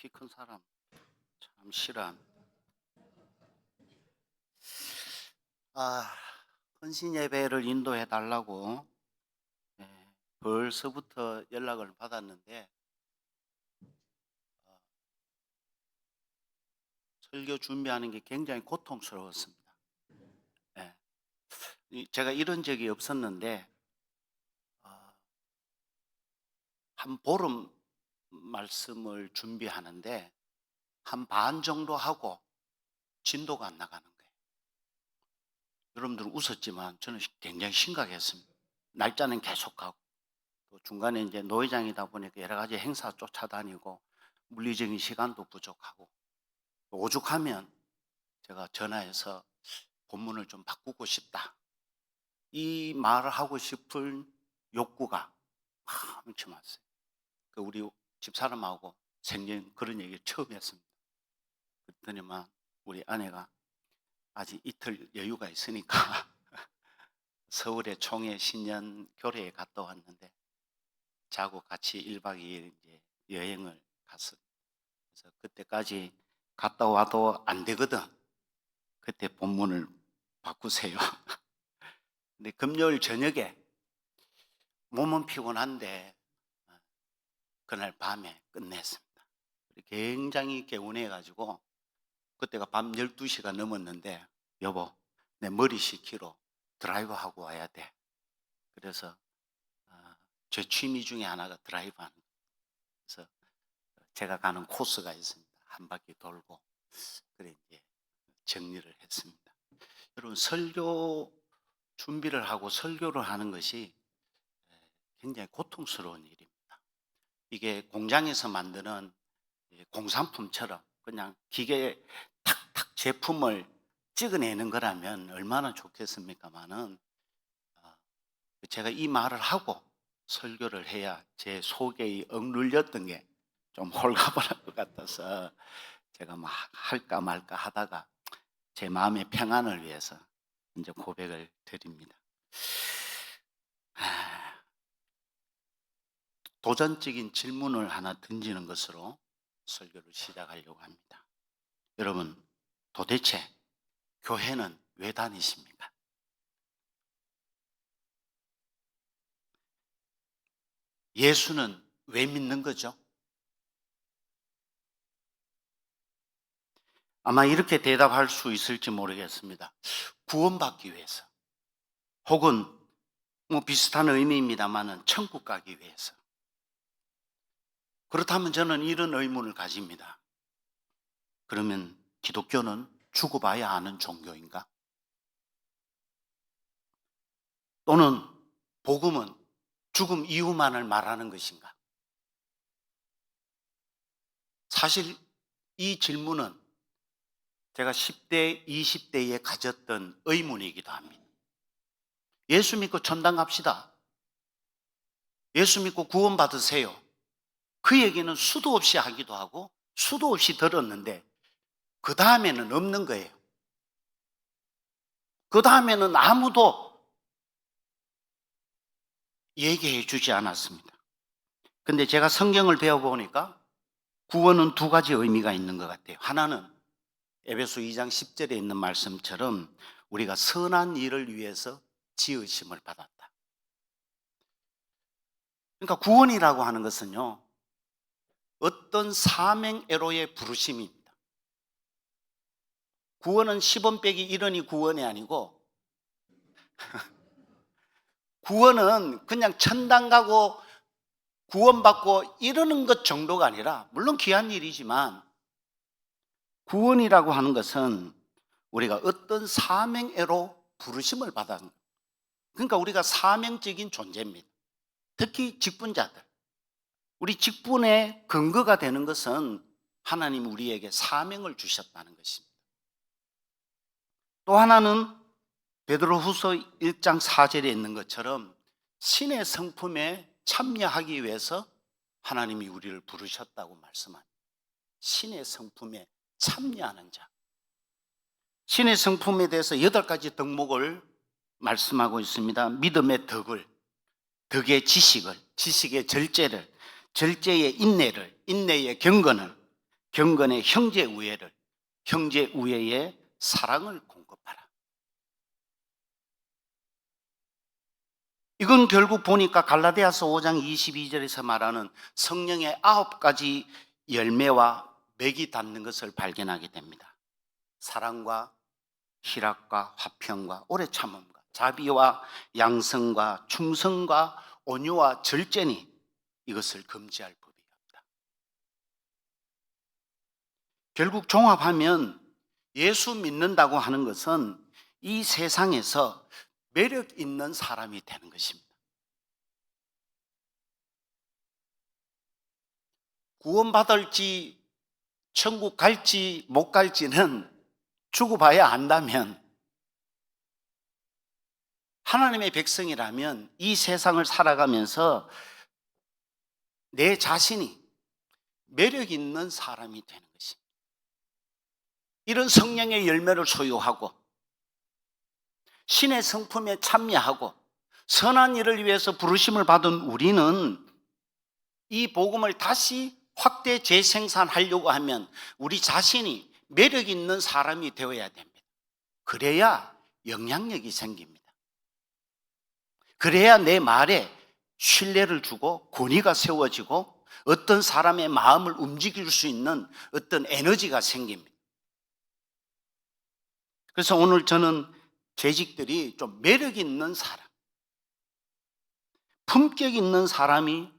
키 큰 사람 참 싫어함. 헌신 예배를 인도해 달라고 벌써부터 연락을 받았는데 어, 설교 준비하는 게 굉장히 고통스러웠습니다. 예. 제가 이런 적이 없었는데 어, 한 보름 말씀을 준비하는데 한 반 정도 하고 진도가 안 나가는 거예요. 여러분들은 웃었지만 저는 굉장히 심각했습니다. 날짜는 계속 가고 또 중간에 이제 노회장이다 보니까 여러 가지 행사 쫓아다니고 물리적인 시간도 부족하고 오죽하면 제가 전화해서 본문을 좀 바꾸고 싶다 이 말을 하고 싶은 욕구가 엄청 많았어요. 우리 집사람하고 생전 그런 얘기를 처음 했습니다. 그랬더니만 우리 아내가 아직 이틀 여유가 있으니까 서울에 총회 신년 교례에 갔다 왔는데 자고 같이 1박 2일 이제 여행을 갔어요. 그래서 그때까지 갔다 와도 안 되거든. 그때 본문을 바꾸세요. 근데 금요일 저녁에 몸은 피곤한데 그날 밤에 끝냈습니다. 굉장히 개운해가지고 그때가 밤 12시가 넘었는데 여보 내 머리 식히러 드라이브하고 와야 돼. 그래서 제 취미 중에 하나가 드라이브하는 거예요. 그래서 제가 가는 코스가 있습니다. 한 바퀴 돌고 그래 이제 정리를 했습니다. 여러분 설교 준비를 하고 설교를 하는 것이 굉장히 고통스러운 일입니다. 이게 공장에서 만드는 공산품처럼 그냥 기계에 탁탁 제품을 찍어내는 거라면 얼마나 좋겠습니까마는 제가 이 말을 하고 설교를 해야 제 속에 억눌렸던 게 좀 홀가분할 것 같아서 제가 막 할까 말까 하다가 제 마음의 평안을 위해서 이제 고백을 드립니다. 도전적인 질문을 하나 던지는 것으로 설교를 시작하려고 합니다. 여러분, 도대체 교회는 왜 다니십니까? 예수는 왜 믿는 거죠? 아마 이렇게 대답할 수 있을지 모르겠습니다. 구원받기 위해서. 혹은 뭐 비슷한 의미입니다만은 천국 가기 위해서. 그렇다면 저는 이런 의문을 가집니다. 그러면 기독교는 죽어봐야 아는 종교인가? 또는 복음은 죽음 이후만을 말하는 것인가? 사실 이 질문은 제가 10대, 20대에 가졌던 의문이기도 합니다. 예수 믿고 천당 갑시다. 예수 믿고 구원 받으세요. 그 얘기는 수도 없이 하기도 하고 수도 없이 들었는데 그 다음에는 없는 거예요. 그 다음에는 아무도 얘기해 주지 않았습니다. 근데 제가 성경을 배워보니까 구원은 두 가지 의미가 있는 것 같아요. 하나는 에베소 2장 10절에 있는 말씀처럼 우리가 선한 일을 위해서 지으심을 받았다. 그러니까 구원이라고 하는 것은요, 어떤 사명애로의 부르심입니다. 구원은 10원 빼기 1원이 구원이 아니고 구원은 그냥 천당 가고 구원받고 이러는 것 정도가 아니라 물론 귀한 일이지만 구원이라고 하는 것은 우리가 어떤 사명애로 부르심을 받은 거예요. 그러니까 우리가 사명적인 존재입니다. 특히 직분자들. 우리 직분의 근거가 되는 것은 하나님이 우리에게 사명을 주셨다는 것입니다. 또 하나는 베드로후서 1장 4절에 있는 것처럼 신의 성품에 참여하기 위해서 하나님이 우리를 부르셨다고 말씀합니다. 신의 성품에 참여하는 자. 신의 성품에 대해서 8가지 덕목을 말씀하고 있습니다. 믿음의 덕을, 덕의 지식을, 지식의 절제를, 절제의 인내를, 인내의 경건을, 경건의 형제 우애를, 형제 우애의 사랑을 공급하라. 이건 결국 보니까 갈라디아서 5장 22절에서 말하는 성령의 9가지 열매와 맥이 닿는 것을 발견하게 됩니다. 사랑과 희락과 화평과 오래 참음과 자비와 양성과 충성과 온유와 절제니 이것을 금지할 법이 없다. 결국 종합하면 예수 믿는다고 하는 것은 이 세상에서 매력 있는 사람이 되는 것입니다. 구원받을지 천국 갈지 못 갈지는 두고 봐야 안다면, 하나님의 백성이라면 이 세상을 살아가면서 내 자신이 매력 있는 사람이 되는 것입니다. 이런 성령의 열매를 소유하고 신의 성품에 참여하고 선한 일을 위해서 부르심을 받은 우리는 이 복음을 다시 확대 재생산하려고 하면 우리 자신이 매력 있는 사람이 되어야 됩니다. 그래야 영향력이 생깁니다. 그래야 내 말에 신뢰를 주고 권위가 세워지고 어떤 사람의 마음을 움직일 수 있는 어떤 에너지가 생깁니다. 그래서 오늘 저는 재직들이 좀 매력 있는 사람, 품격 있는 사람이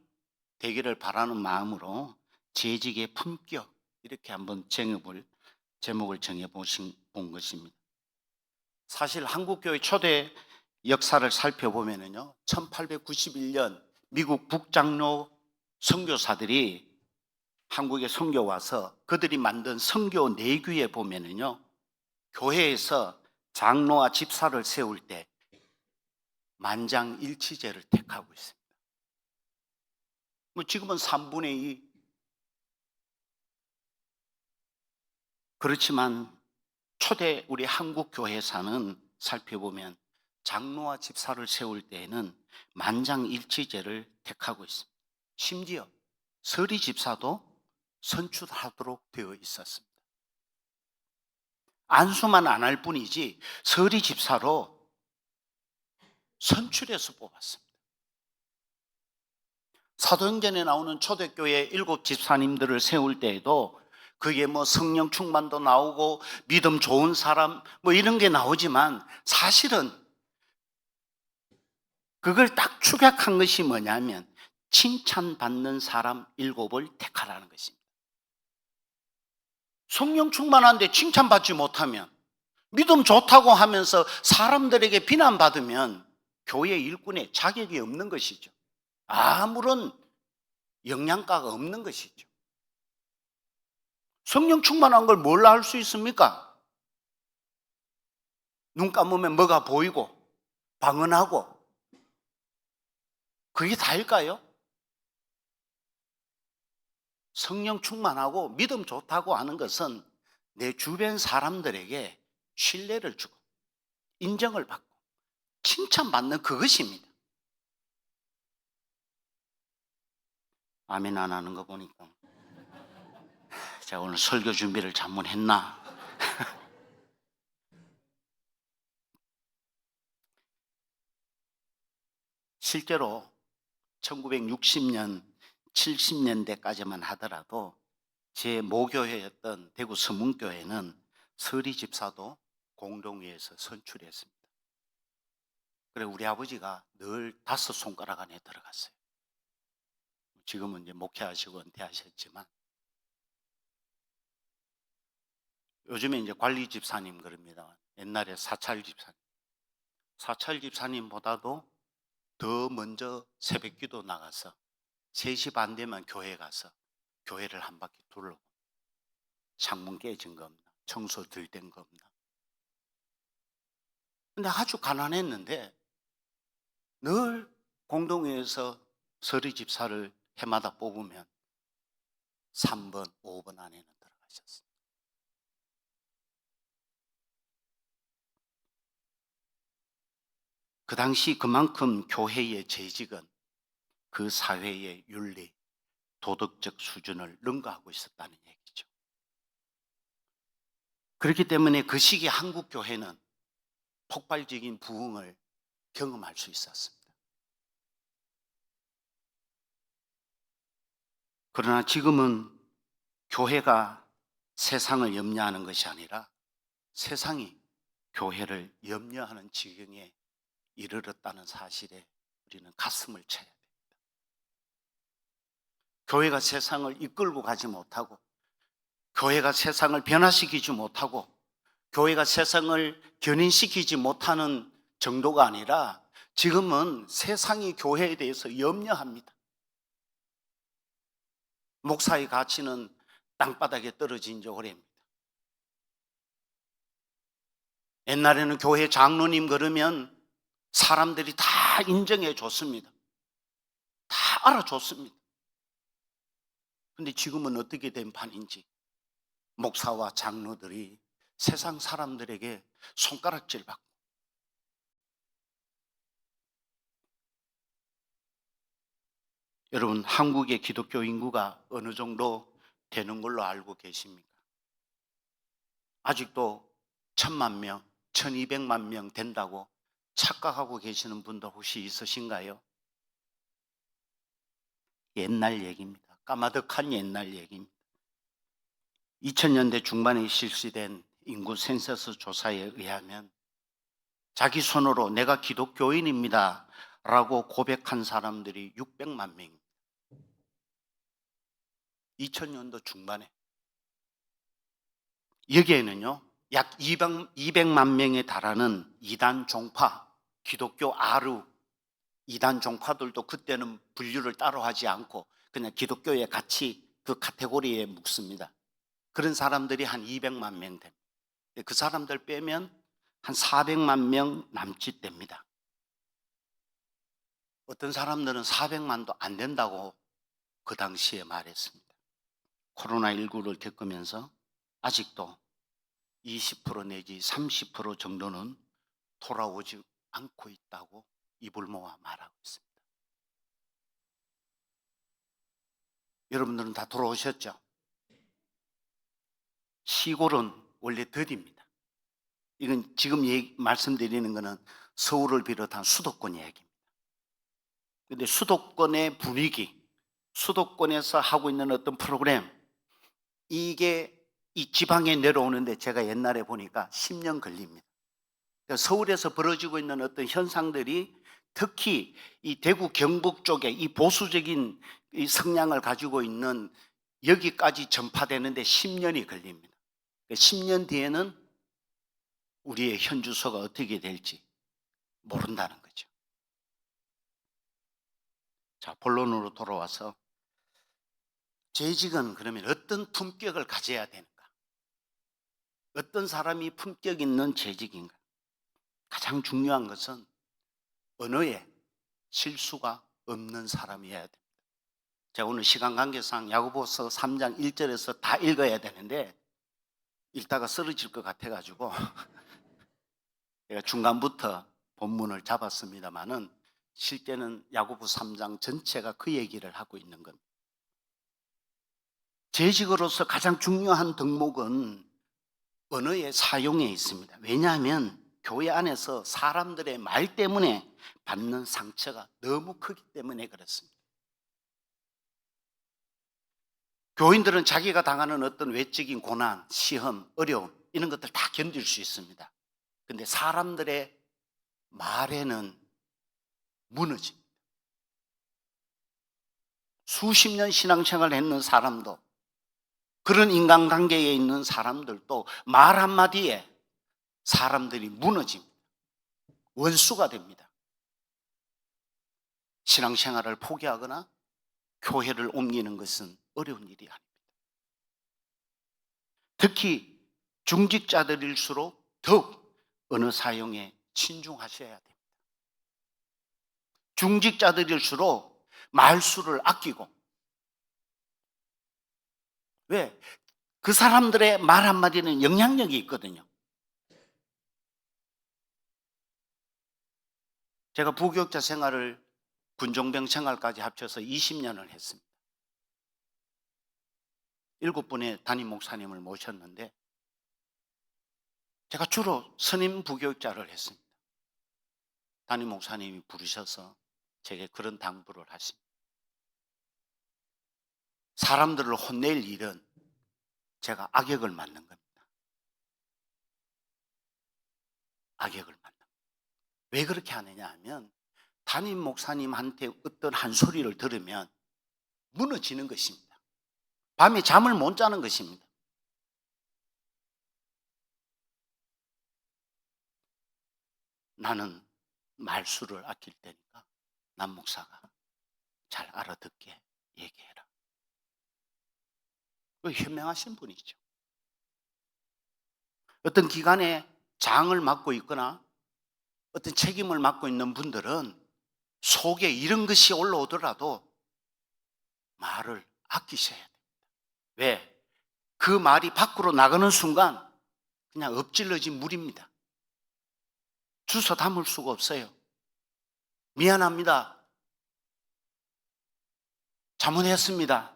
되기를 바라는 마음으로 재직의 품격, 이렇게 한번 제목을 정해본 것입니다. 사실 한국교회 초대 역사를 살펴보면요, 1891년 미국 북장로 선교사들이 한국에 선교 와서 그들이 만든 선교 내규에 보면요, 교회에서 장로와 집사를 세울 때 만장일치제를 택하고 있습니다. 지금은 3분의 2. 그렇지만 초대 우리 한국 교회사는 살펴보면 장로와 집사를 세울 때에는 만장일치제를 택하고 있습니다. 심지어 서리 집사도 선출하도록 되어 있었습니다. 안수만 안 할 뿐이지 서리 집사로 선출해서 뽑았습니다. 사도행전에 나오는 초대교회 7 집사님들을 세울 때에도 그게 성령 충만도 나오고 믿음 좋은 사람 이런 게 나오지만, 사실은 그걸 딱 축약한 것이 뭐냐면 칭찬받는 사람 7을 택하라는 것입니다. 성령 충만한데 칭찬받지 못하면, 믿음 좋다고 하면서 사람들에게 비난받으면 교회 일꾼의 자격이 없는 것이죠. 아무런 영양가가 없는 것이죠. 성령 충만한 걸 뭘로 알 수 있습니까? 눈 감으면 뭐가 보이고 방언하고, 그게 다일까요? 성령 충만하고 믿음 좋다고 하는 것은 내 주변 사람들에게 신뢰를 주고 인정을 받고 칭찬받는 그것입니다. 아멘 안 하는 거 보니까 제가 오늘 설교 준비를 잘못했나? 실제로 1960년, 70년대까지만 하더라도 제 모교회였던 대구 서문교회는 서리 집사도 공동회에서 선출했습니다. 그래 우리 아버지가 늘 5손가락 안에 들어갔어요. 지금은 이제 목회하시고 은퇴하셨지만, 요즘에 이제 관리 집사님 그럽니다. 옛날에 사찰 집사님. 사찰 집사님보다도 더 먼저 새벽기도 나가서 3시 반 되면 교회 가서 교회를 한 바퀴 둘러고, 창문 깨진 거 없나, 청소 덜 된 거 없나. 근데 아주 가난했는데 늘 공동회에서 서리 집사를 해마다 뽑으면 3번, 5번 안에는 들어가셨습니다. 그 당시 그만큼 교회의 재직은 그 사회의 윤리, 도덕적 수준을 능가하고 있었다는 얘기죠. 그렇기 때문에 그 시기 한국 교회는 폭발적인 부흥을 경험할 수 있었습니다. 그러나 지금은 교회가 세상을 염려하는 것이 아니라 세상이 교회를 염려하는 지경에 이르렀다는 사실에 우리는 가슴을 쳐야 됩니다. 교회가 세상을 이끌고 가지 못하고, 교회가 세상을 변화시키지 못하고, 교회가 세상을 견인시키지 못하는 정도가 아니라 지금은 세상이 교회에 대해서 염려합니다. 목사의 가치는 땅바닥에 떨어진 지 오래입니다. 옛날에는 교회 장로님 그러면 사람들이 다 인정해 줬습니다. 다 알아줬습니다. 근데 지금은 어떻게 된 판인지 목사와 장로들이 세상 사람들에게 손가락질 받고, 여러분 한국의 기독교 인구가 어느 정도 되는 걸로 알고 계십니까? 아직도 1000만 명, 1200만 명 된다고 착각하고 계시는 분도 혹시 있으신가요? 옛날 얘기입니다. 까마득한 옛날 얘기입니다. 2000년대 중반에 실시된 인구 센서스 조사에 의하면 자기 손으로 내가 기독교인입니다 라고 고백한 사람들이 600만 명입니다. 2000년도 중반에. 여기에는요 약 200만 명에 달하는 이단 종파, 기독교 아루 이단 종파들도 그때는 분류를 따로 하지 않고 그냥 기독교에 같이 그 카테고리에 묵습니다. 그런 사람들이 한 200만 명 됩니다. 그 사람들 빼면 한 400만 명 남짓 됩니다. 어떤 사람들은 400만도 안 된다고 그 당시에 말했습니다. 코로나19를 겪으면서 아직도 20% 내지 30% 정도는 돌아오지 않고 있다고 입을 모아 말하고 있습니다. 여러분들은 다 돌아오셨죠? 시골은 원래 더디입니다. 이건 지금 말씀드리는 것은 서울을 비롯한 수도권 이야기입니다. 그런데 수도권의 분위기, 수도권에서 하고 있는 어떤 프로그램, 이게 이 지방에 내려오는데 제가 옛날에 보니까 10년 걸립니다. 그러니까 서울에서 벌어지고 있는 어떤 현상들이 특히 이 대구 경북 쪽에 이 보수적인 이 성향을 가지고 있는 여기까지 전파되는데 10년이 걸립니다. 10년 뒤에는 우리의 현주소가 어떻게 될지 모른다는 거죠. 자, 본론으로 돌아와서 재직은 그러면 어떤 품격을 가져야 되는가? 어떤 사람이 품격 있는 재직인가? 가장 중요한 것은 언어에 실수가 없는 사람이어야 됩니다. 제가 오늘 시간 관계상 야고보서 3장 1절에서 다 읽어야 되는데 읽다가 쓰러질 것 같아가지고 제가 중간부터 본문을 잡았습니다마는 실제는 야고보 3장 전체가 그 얘기를 하고 있는 겁니다. 재직으로서 가장 중요한 덕목은 언어의 사용에 있습니다. 왜냐하면 교회 안에서 사람들의 말 때문에 받는 상처가 너무 크기 때문에 그렇습니다. 교인들은 자기가 당하는 어떤 외적인 고난, 시험, 어려움 이런 것들 다 견딜 수 있습니다. 그런데 사람들의 말에는 무너집니다. 수십 년 신앙생활을 했는 사람도, 그런 인간관계에 있는 사람들도 말 한마디에 사람들이 무너집니다. 원수가 됩니다. 신앙생활을 포기하거나 교회를 옮기는 것은 어려운 일이 아닙니다. 특히 중직자들일수록 더욱 언어 사용에 신중하셔야 됩니다. 중직자들일수록 말수를 아끼고, 왜? 그 사람들의 말 한마디는 영향력이 있거든요. 제가 부교육자 생활을 군종병 생활까지 합쳐서 20년을 했습니다. 7분의 담임 목사님을 모셨는데 제가 주로 선임 부교육자를 했습니다. 담임 목사님이 부르셔서 제게 그런 당부를 하십니다. 사람들을 혼낼 일은 제가 악역을 맡는 겁니다. 악역을 맡는 겁니다. 왜 그렇게 하느냐 하면 담임 목사님한테 어떤 한 소리를 들으면 무너지는 것입니다. 밤에 잠을 못 자는 것입니다. 나는 말수를 아낄 테니까 남 목사가 잘 알아듣게 얘기해라. 현명하신 분이죠. 어떤 기관에 장을 맡고 있거나 어떤 책임을 맡고 있는 분들은 속에 이런 것이 올라오더라도 말을 아끼셔야 됩니다. 왜? 그 말이 밖으로 나가는 순간 그냥 엎질러진 물입니다. 주워 담을 수가 없어요. 미안합니다. 잘못했습니다.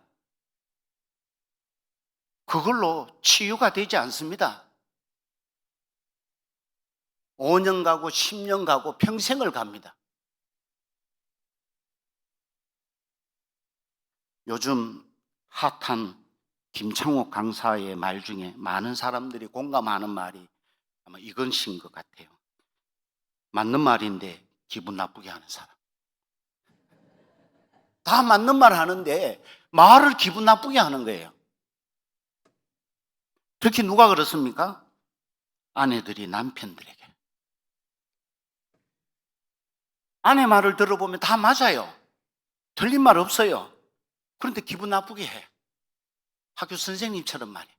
그걸로 치유가 되지 않습니다. 5년 가고 10년 가고 평생을 갑니다. 요즘 핫한 김창옥 강사의 말 중에 많은 사람들이 공감하는 말이 아마 이것인 것 같아요. 맞는 말인데 기분 나쁘게 하는 사람. 다 맞는 말 하는데 말을 기분 나쁘게 하는 거예요. 특히 누가 그렇습니까? 아내들이 남편들에게. 아내 말을 들어보면 다 맞아요. 틀린 말 없어요. 그런데 기분 나쁘게 해. 학교 선생님처럼 말이에요.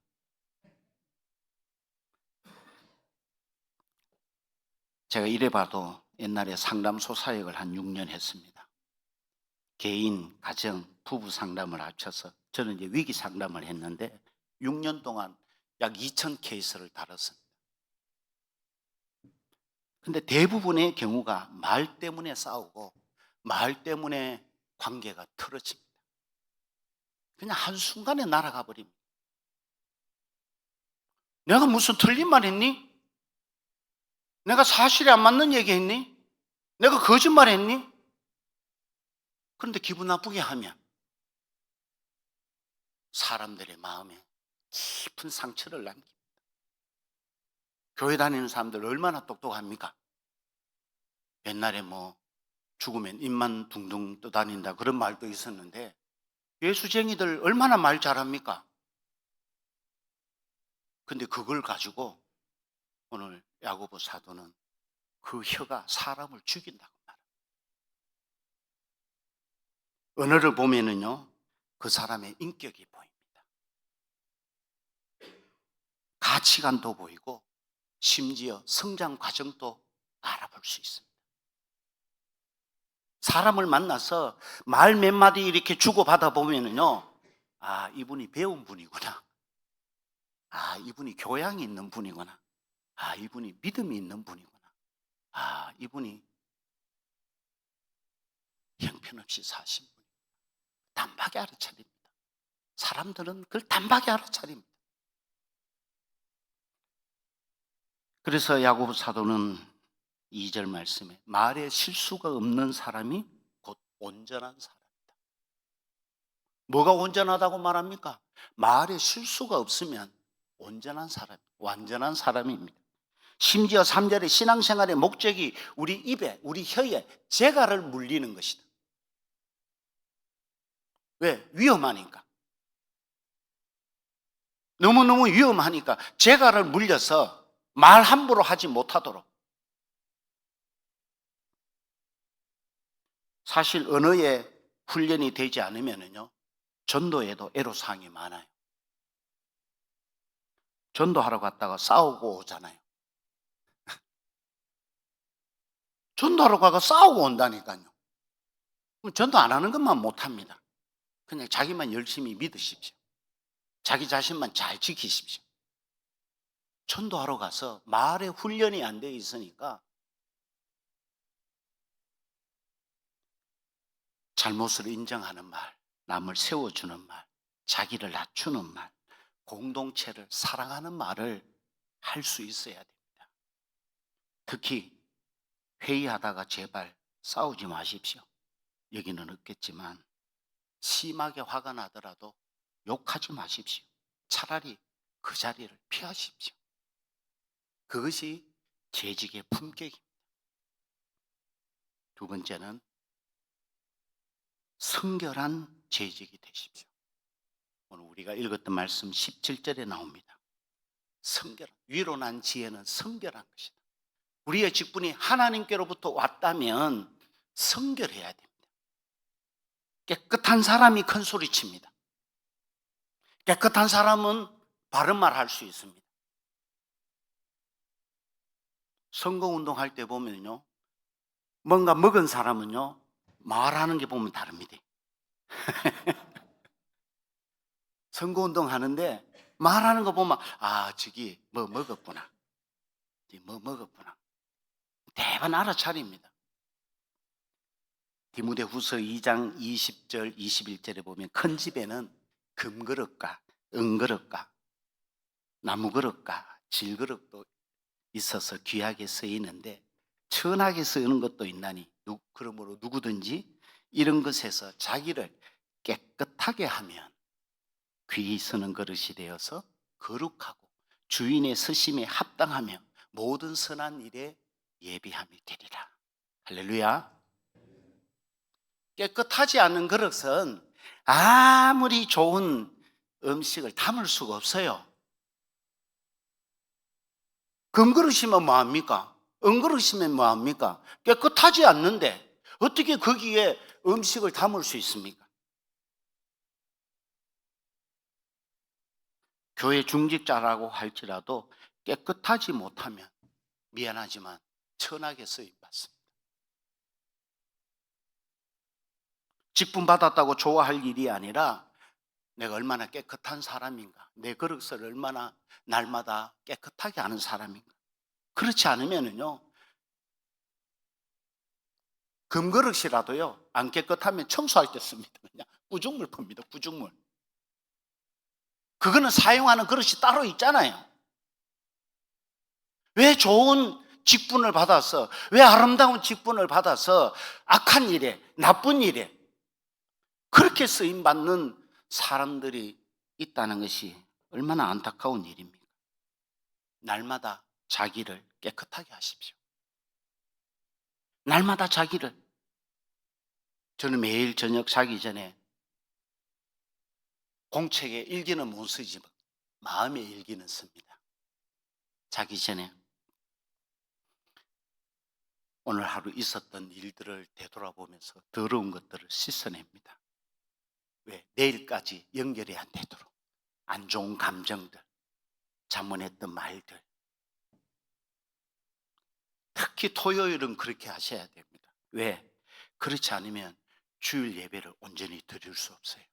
제가 이래봐도 옛날에 상담소 사역을 한 6년 했습니다. 개인, 가정, 부부 상담을 합쳐서 저는 이제 위기 상담을 했는데 6년 동안 약 2,000 케이스를 다뤘습니다. 근데 대부분의 경우가 말 때문에 싸우고 말 때문에 관계가 틀어집니다. 그냥 한순간에 날아가 버립니다. 내가 무슨 틀린 말 했니? 내가 사실에 안 맞는 얘기 했니? 내가 거짓말 했니? 그런데 기분 나쁘게 하면 사람들의 마음에 깊은 상처를 남깁니다. 교회 다니는 사람들 얼마나 똑똑합니까? 옛날에 뭐 죽으면 입만 둥둥 떠다닌다 그런 말도 있었는데 예수쟁이들 얼마나 말 잘합니까? 근데 그걸 가지고 오늘 야고보 사도는 그 혀가 사람을 죽인다고 말합니다. 언어를 보면은요, 그 사람의 인격이 보입니다. 가치관도 보이고 심지어 성장 과정도 알아볼 수 있습니다. 사람을 만나서 말 몇 마디 이렇게 주고받아 보면은요, 아, 이분이 배운 분이구나. 아, 이분이 교양이 있는 분이구나. 아, 이분이 믿음이 있는 분이구나. 아, 이분이 형편없이 사신 분이구나. 단박에 알아차립니다. 사람들은 그걸 단박에 알아차립니다. 그래서 야고보 사도는 2절 말씀에 말에 실수가 없는 사람이 곧 온전한 사람이다. 뭐가 온전하다고 말합니까? 말에 실수가 없으면 온전한 사람, 완전한 사람입니다. 심지어 3절의 신앙생활의 목적이 우리 입에, 우리 혀에 재갈을 물리는 것이다. 왜? 위험하니까. 너무너무 위험하니까 재갈을 물려서 말 함부로 하지 못하도록. 사실 언어에 훈련이 되지 않으면요, 전도에도 애로사항이 많아요. 전도하러 갔다가 싸우고 오잖아요. 전도하러 가서 싸우고 온다니까요. 전도 안 하는 것만 못합니다. 그냥 자기만 열심히 믿으십시오. 자기 자신만 잘 지키십시오. 전도하러 가서 말에 훈련이 안 돼 있으니까 잘못을 인정하는 말, 남을 세워주는 말, 자기를 낮추는 말, 공동체를 사랑하는 말을 할 수 있어야 됩니다. 특히 회의하다가 제발 싸우지 마십시오. 여기는 없겠지만 심하게 화가 나더라도 욕하지 마십시오. 차라리 그 자리를 피하십시오. 그것이 재직의 품격입니다. 두 번째는 성결한 재직이 되십시오. 오늘 우리가 읽었던 말씀 17절에 나옵니다. 성결한, 위로 난 지혜는 성결한 것이다. 우리의 직분이 하나님께로부터 왔다면 성결해야 됩니다. 깨끗한 사람이 큰 소리칩니다. 깨끗한 사람은 바른 말 할 수 있습니다. 선거운동 할 때 보면요, 뭔가 먹은 사람은요, 말하는 게 보면 다릅니다. 선거운동 하는데 말하는 거 보면 저기 뭐 먹었구나. 대번 알아차립니다. 디모데후서 2장 20절 21절에 보면 큰 집에는 금그릇과 은그릇과 나무그릇과 질그릇도 있어서 귀하게 쓰이는데 천하게 쓰이는 것도 있나니 그러므로 누구든지 이런 것에서 자기를 깨끗하게 하면 귀히 쓰는 그릇이 되어서 거룩하고 주인의 쓰심에 합당하며 모든 선한 일에 예비함이 되리라. 할렐루야. 깨끗하지 않은 그릇은 아무리 좋은 음식을 담을 수가 없어요. 금그릇이면 뭐합니까? 은그릇이면 뭐합니까? 깨끗하지 않는데 어떻게 거기에 음식을 담을 수 있습니까? 교회 중직자라고 할지라도 깨끗하지 못하면 미안하지만 천하게 쓰임받습니다. 직분 받았다고 좋아할 일이 아니라 내가 얼마나 깨끗한 사람인가, 내 그릇을 얼마나 날마다 깨끗하게 하는 사람인가. 그렇지 않으면요, 금그릇이라도요 안 깨끗하면 청소할 때 씁니다. 그냥 구죽물 풉니다. 구죽물. 그거는 사용하는 그릇이 따로 있잖아요. 왜 좋은 직분을 받아서, 왜 아름다운 직분을 받아서 악한 일에, 나쁜 일에 그렇게 쓰임받는 사람들이 있다는 것이 얼마나 안타까운 일입니까? 날마다 자기를 깨끗하게 하십시오. 날마다 자기를. 저는 매일 저녁 자기 전에 공책에 일기는 못 쓰지만 마음의 일기는 씁니다. 자기 전에 오늘 하루 있었던 일들을 되돌아보면서 더러운 것들을 씻어냅니다. 왜? 내일까지 연결이 안 되도록. 안 좋은 감정들, 자문했던 말들. 특히 토요일은 그렇게 하셔야 됩니다. 왜? 그렇지 않으면 주일 예배를 온전히 드릴 수 없어요.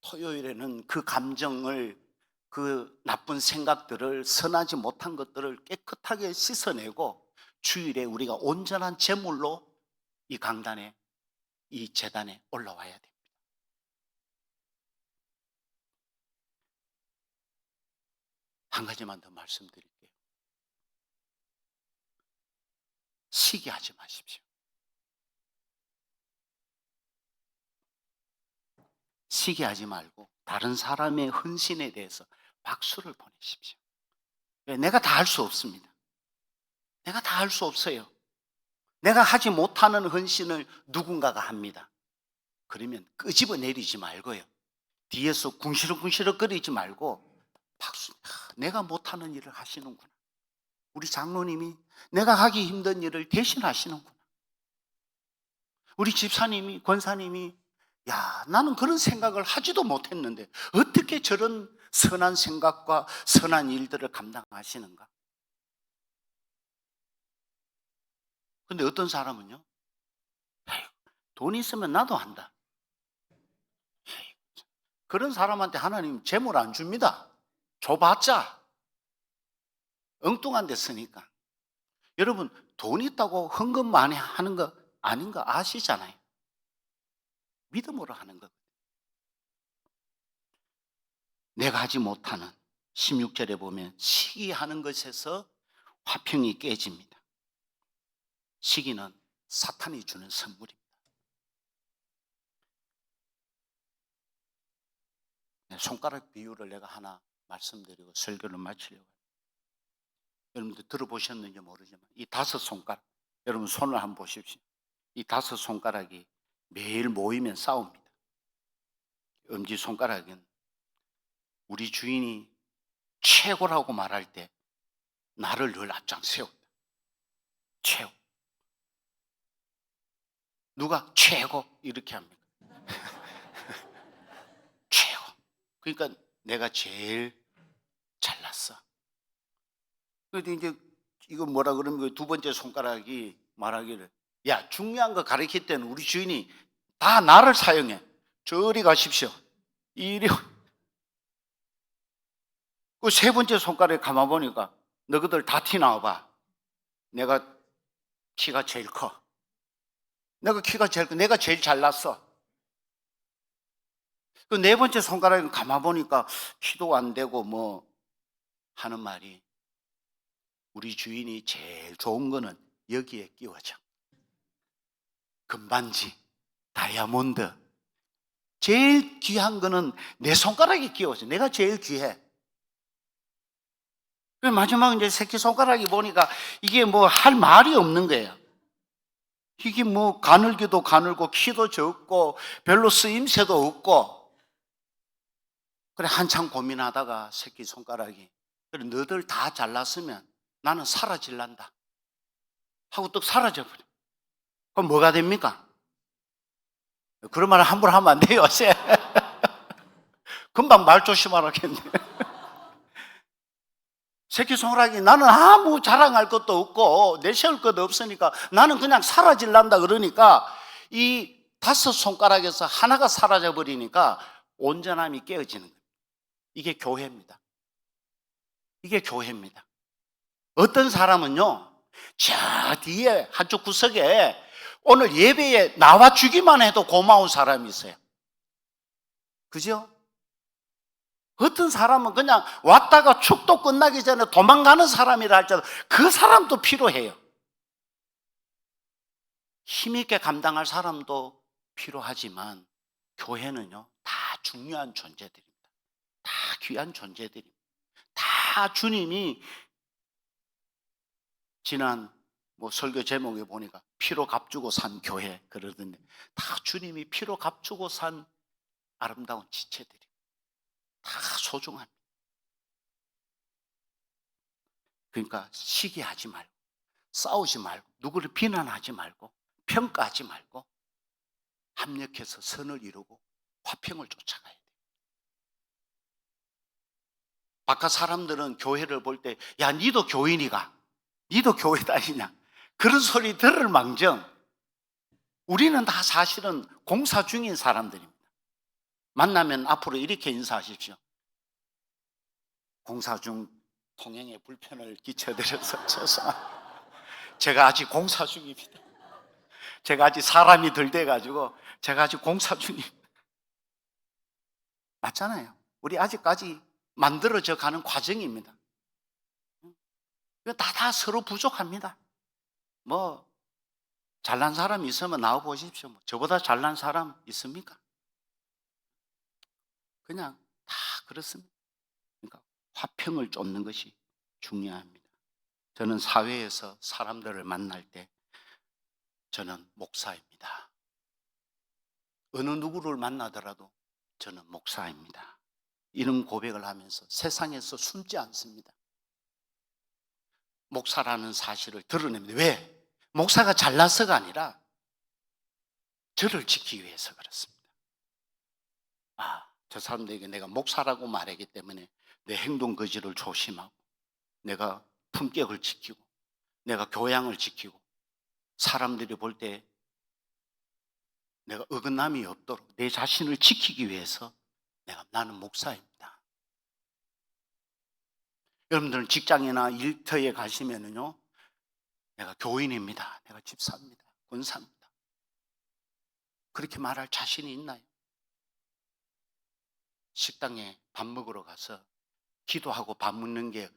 토요일에는 그 감정을, 그 나쁜 생각들을, 선하지 못한 것들을 깨끗하게 씻어내고 주일에 우리가 온전한 제물로 이 강단에, 이 제단에 올라와야 됩니다. 한 가지만 더 말씀드릴게요. 시기하지 마십시오. 시기하지 말고 다른 사람의 헌신에 대해서 박수를 보내십시오. 내가 다 할 수 없습니다. 내가 다 할 수 없어요. 내가 하지 못하는 헌신을 누군가가 합니다. 그러면 끄집어 내리지 말고요, 뒤에서 궁시렁궁시렁 거리지 말고 박수. 내가 못하는 일을 하시는구나. 우리 장로님이 내가 하기 힘든 일을 대신 하시는구나. 우리 집사님이, 권사님이, 야, 나는 그런 생각을 하지도 못했는데 어떻게 저런 선한 생각과 선한 일들을 감당하시는가? 근데 어떤 사람은요, 돈 있으면 나도 한다. 그런 사람한테 하나님 재물 안 줍니다. 줘봤자 엉뚱한 데 쓰니까. 여러분, 돈 있다고 헌금 많이 하는 거 아닌 거 아시잖아요. 믿음으로 하는 거. 내가 하지 못하는 16절에 보면 시기하는 것에서 화평이 깨집니다. 시기는 사탄이 주는 선물입니다. 손가락 비유를 내가 하나 말씀드리고 설교를 마치려고 합니다. 여러분들 들어보셨는지 모르지만 이 5손가락, 여러분 손을 한번 보십시오. 이 5손가락이 매일 모이면 싸웁니다. 엄지손가락은 우리 주인이 최고라고 말할 때 나를 늘 앞장 세운다. 최고. 누가 최고 이렇게 합니까? 최고. 그러니까 내가 제일 잘났어. 그런데 이제 이거 뭐라 그러면 두 번째 손가락이 말하기를, 야, 중요한 거 가르칠 때는 우리 주인이 다 나를 사용해. 저리 가십시오. 이리. 그 세 번째 손가락에 가만 보니까 너희들 다 티 나와봐. 내가 키가 제일 커. 내가 키가 제일 커. 내가 제일 잘났어. 그 네 번째 손가락에 가만 보니까 키도 안 되고 뭐 하는 말이, 우리 주인이 제일 좋은 거는 여기에 끼워져. 금반지, 다이아몬드. 제일 귀한 거는 내 손가락에 끼워져. 내가 제일 귀해. 마지막 이제 새끼손가락이 보니까 이게 뭐 할 말이 없는 거예요. 이게 뭐 가늘기도 가늘고 키도 적고 별로 쓰임새도 없고. 그래 한참 고민하다가 새끼손가락이, 그래 너희들 다 잘났으면 나는 사라질란다 하고 또 사라져버려. 그럼 뭐가 됩니까? 그런 말을 함부로 하면 안 돼요. 금방 말 조심하라겠네. 새끼손가락이 나는 아무 자랑할 것도 없고 내세울 것도 없으니까 나는 그냥 사라질란다 그러니까 이 5손가락에서 하나가 사라져 버리니까 온전함이 깨어지는 거예요. 이게 교회입니다. 이게 교회입니다. 어떤 사람은요, 저 뒤에 한쪽 구석에 오늘 예배에 나와 주기만 해도 고마운 사람이 있어요. 그죠? 어떤 사람은 그냥 왔다가 축도 끝나기 전에 도망가는 사람이라 할지라도 그 사람도 필요해요. 힘있게 감당할 사람도 필요하지만 교회는요, 다 중요한 존재들입니다. 다 귀한 존재들입니다. 다 주님이 지난 뭐 설교 제목에 보니까 피로 값주고 산 교회 그러던데, 다 주님이 피로 값주고 산 아름다운 지체들이 다 소중합니다. 그러니까 시기하지 말고 싸우지 말고 누구를 비난하지 말고 평가하지 말고 합력해서 선을 이루고 화평을 쫓아가야 돼요. 바깥 사람들은 교회를 볼 때, 야, 니도 교인이가? 니도 교회 다니냐? 그런 소리 들을 망정 우리는 다 사실은 공사 중인 사람들입니다. 만나면 앞으로 이렇게 인사하십시오. 공사 중 통행에 불편을 끼쳐드려서 죄송합니다. 제가 아직 공사 중입니다. 제가 아직 사람이 덜 돼가지고 제가 아직 공사 중입니다. 맞잖아요. 우리 아직까지 만들어져 가는 과정입니다. 다 서로 부족합니다. 뭐 잘난 사람 있으면 나와 보십시오. 저보다 잘난 사람 있습니까? 그냥 다 그렇습니다. 그러니까 화평을 쫓는 것이 중요합니다. 저는 사회에서 사람들을 만날 때 저는 목사입니다. 어느 누구를 만나더라도 저는 목사입니다. 이런 고백을 하면서 세상에서 숨지 않습니다. 목사라는 사실을 드러냅니다. 왜? 목사가 잘나서가 아니라 저를 지키기 위해서 그렇습니다. 저 사람들에게 내가 목사라고 말하기 때문에 내 행동 거지를 조심하고 내가 품격을 지키고 내가 교양을 지키고 사람들이 볼 때 내가 어긋남이 없도록 내 자신을 지키기 위해서 나는 목사입니다. 여러분들은 직장이나 일터에 가시면은요, 내가 교인입니다. 내가 집사입니다. 권사입니다. 그렇게 말할 자신이 있나요? 식당에 밥 먹으러 가서 기도하고 밥 먹는 게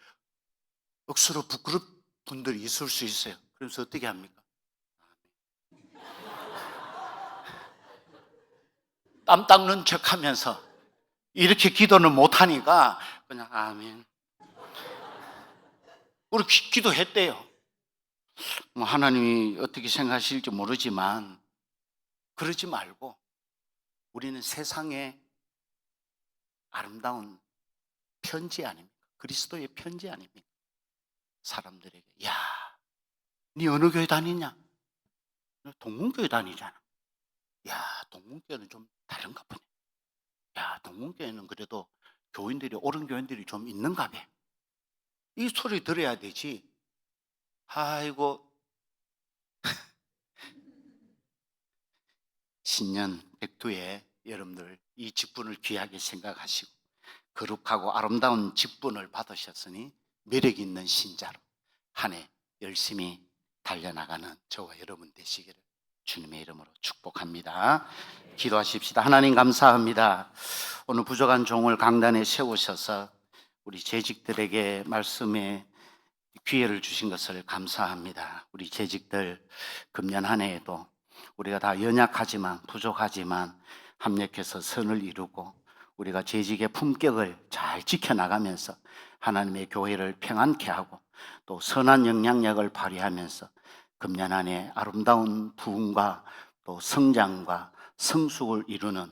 억수로 분들이 있을 수 있어요. 그래서 어떻게 합니까? 땀 닦는 척 하면서 이렇게 기도는 못하니까 그냥 아멘. 우리 기도했대요. 뭐 하나님이 어떻게 생각하실지 모르지만 그러지 말고 우리는 세상에 아름다운 편지 아닙니까? 그리스도의 편지 아닙니까? 사람들에게 야, 네 어느 교회 다니냐? 동문교회 다니잖아. 야, 동문교회는 좀 다른가 보네. 야, 동문교회는 그래도 교인들이 옳은 교인들이 좀 있는가 봐. 이 소리 들어야 되지. 아이고, 신년 백두에 여러분들 이 직분을 귀하게 생각하시고 거룩하고 아름다운 직분을 받으셨으니 매력 있는 신자로 한 해 열심히 달려나가는 저와 여러분 되시기를 주님의 이름으로 축복합니다. 기도하십시다. 하나님 감사합니다. 오늘 부족한 종을 강단에 세우셔서 우리 재직들에게 말씀의 기회를 주신 것을 감사합니다. 우리 재직들 금년 한 해에도 우리가 다 연약하지만 부족하지만 합력해서 선을 이루고 우리가 재직의 품격을 잘 지켜나가면서 하나님의 교회를 평안케 하고 또 선한 영향력을 발휘하면서 금년 한 해 아름다운 부흥과 또 성장과 성숙을 이루는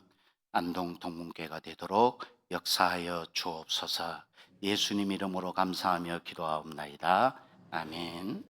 안동 동문교회가 되도록 역사하여 주옵소서. 예수님 이름으로 감사하며 기도하옵나이다. 아멘.